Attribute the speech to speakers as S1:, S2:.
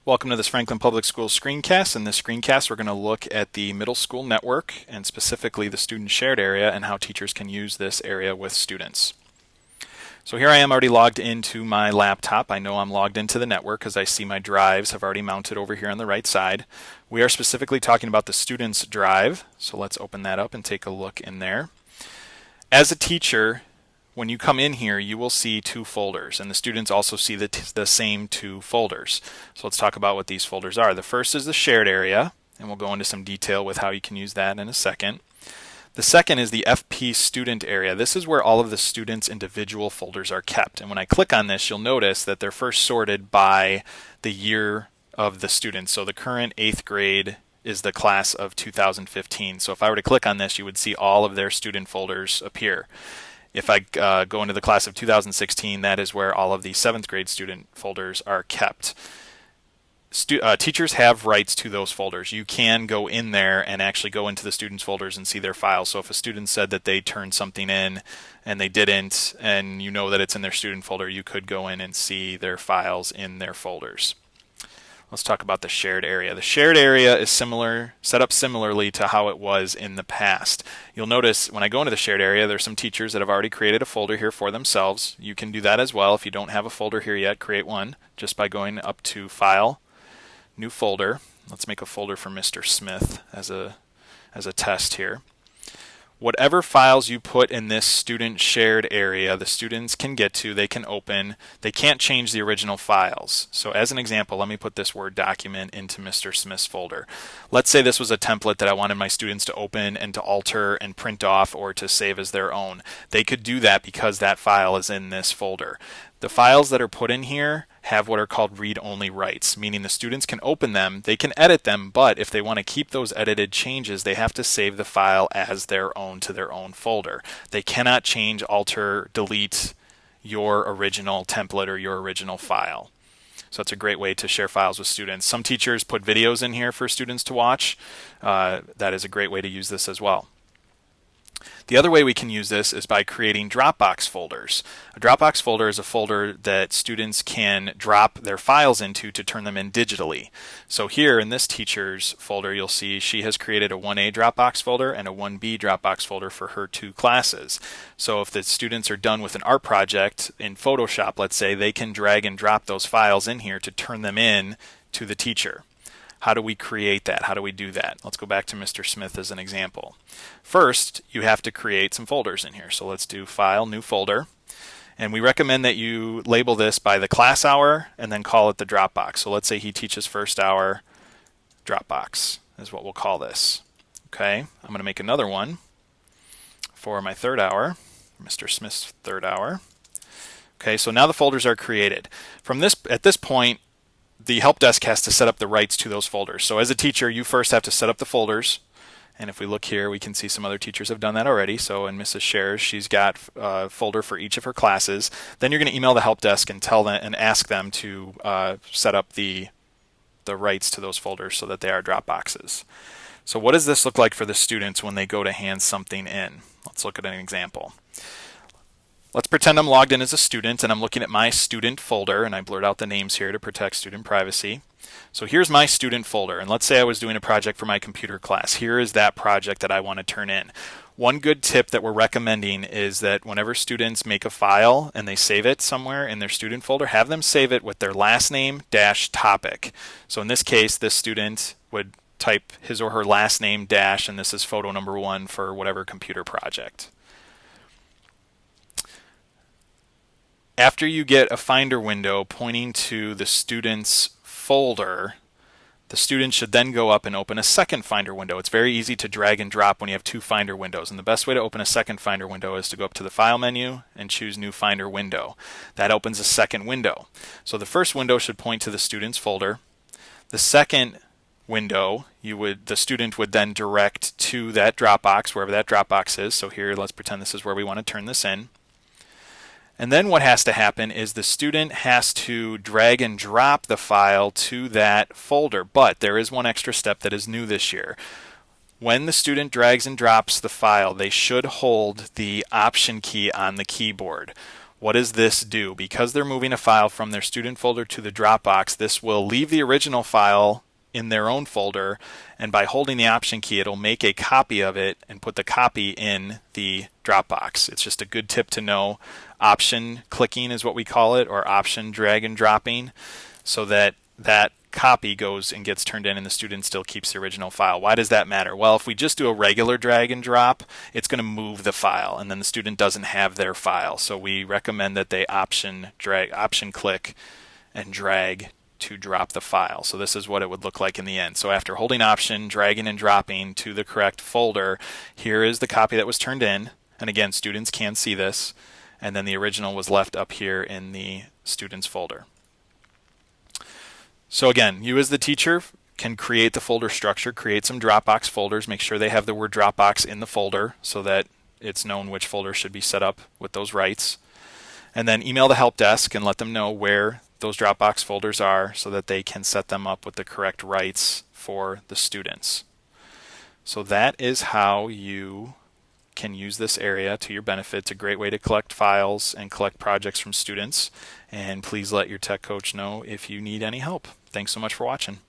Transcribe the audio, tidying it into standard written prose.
S1: Welcome to this Franklin Public Schools screencast. In this screencast, we're going to look at the middle school network and specifically the student shared area and how teachers can use this area with students. So here I am already logged into my laptop. I know I'm logged into the network because I see my drives have already mounted over here on the right side. We are specifically talking about the student's drive. So let's open that up and take a look in there. As a teacher, when you come in here, you will see two folders, and the students also see the same two folders. So let's talk about what these folders are. The first is the shared area, and we'll go into some detail with how you can use that in a second. The second is the FP student area. This is where all of the students' individual folders are kept. And when I click on this, you'll notice that they're first sorted by the year of the student. So the current 8th grade is the class of 2015. So if I were to click on this, you would see all of their student folders appear. If I go into the class of 2016, that is where all of the 7th grade student folders are kept. Teachers have rights to those folders. You can go in there and actually go into the students' folders and see their files. So if a student said that they turned something in and they didn't, and you know that it's in their student folder, you could go in and see their files in their folders. Let's talk about the shared area. The shared area is set up similarly to how it was in the past. You'll notice when I go into the shared area, there's some teachers that have already created a folder here for themselves. You can do that as well. If you don't have a folder here yet, create one just by going up to File, New Folder. Let's make a folder for Mr. Smith as a test here. Whatever files you put in this student shared area, the students can get to, they can open. They can't change the original files. So as an example, let me put this Word document into Mr. Smith's folder. Let's say this was a template that I wanted my students to open and to alter and print off or to save as their own. They could do that because that file is in this folder. The files that are put in here have what are called read-only rights, meaning the students can open them, they can edit them, but if they want to keep those edited changes, they have to save the file as their own to their own folder. They cannot change, alter, delete your original template or your original file. So it's a great way to share files with students. Some teachers put videos in here for students to watch. That is a great way to use this as well. The other way we can use this is by creating Dropbox folders. A Dropbox folder is a folder that students can drop their files into to turn them in digitally. So here in this teacher's folder, you'll see she has created a 1A Dropbox folder and a 1B Dropbox folder for her two classes. So if the students are done with an art project in Photoshop, let's say, they can drag and drop those files in here to turn them in to the teacher. How do we create that? How do we do that? Let's go back to Mr. Smith as an example. First, you have to create some folders in here. So let's do File, New Folder. And we recommend that you label this by the class hour and then call it the Dropbox. So let's say he teaches first hour, Dropbox is what we'll call this. Okay, I'm going to make another one for my third hour, Mr. Smith's third hour. Okay, so now the folders are created. At this point, the help desk has to set up the rights to those folders. So as a teacher, you first have to set up the folders. And if we look here, we can see some other teachers have done that already. So in Mrs. Shares, she's got a folder for each of her classes. Then you're going to email the help desk and tell them and ask them to set up the rights to those folders so that they are Dropboxes. So what does this look like for the students when they go to hand something in? Let's look at an example. Let's pretend I'm logged in as a student and I'm looking at my student folder, and I blurred out the names here to protect student privacy. So here's my student folder, and let's say I was doing a project for my computer class. Here is that project that I want to turn in. One good tip that we're recommending is that whenever students make a file and they save it somewhere in their student folder, have them save it with their last name dash topic. So in this case, this student would type his or her last name dash, and this is photo number 1 for whatever computer project. After you get a Finder window pointing to the student's folder, the student should then go up and open a second Finder window. It's very easy to drag and drop when you have two Finder windows, and the best way to open a second Finder window is to go up to the File menu and choose New Finder Window. That opens a second window. So the first window should point to the student's folder. The second window, the student would then direct to that Dropbox, wherever that Dropbox is. So here, let's pretend this is where we want to turn this in. And then what has to happen is the student has to drag and drop the file to that folder. But there is one extra step that is new this year. When the student drags and drops the file, they should hold the Option key on the keyboard. what does this do? Because they're moving a file from their student folder to the Dropbox, this will leave the original file in their own folder, and by holding the Option key, it'll make a copy of it and put the copy in the Dropbox. It's just a good tip to know. Option clicking is what we call it, or option drag and dropping, so that that copy goes and gets turned in and the student still keeps the original file. Why does that matter? Well, if we just do a regular drag and drop, it's going to move the file and then the student doesn't have their file. So we recommend that they option click and drag to drop the file. So this is what it would look like in the end. So after holding Option, dragging and dropping to the correct folder, here is the copy that was turned in. And again, students can see this. And then the original was left up here in the students folder. So again, you as the teacher can create the folder structure, create some Dropbox folders, make sure they have the word Dropbox in the folder so that it's known which folder should be set up with those rights. And then email the help desk and let them know where those Dropbox folders are so that they can set them up with the correct rights for the students. So that is how you can use this area to your benefit. It's a great way to collect files and collect projects from students. And please let your tech coach know if you need any help. Thanks so much for watching.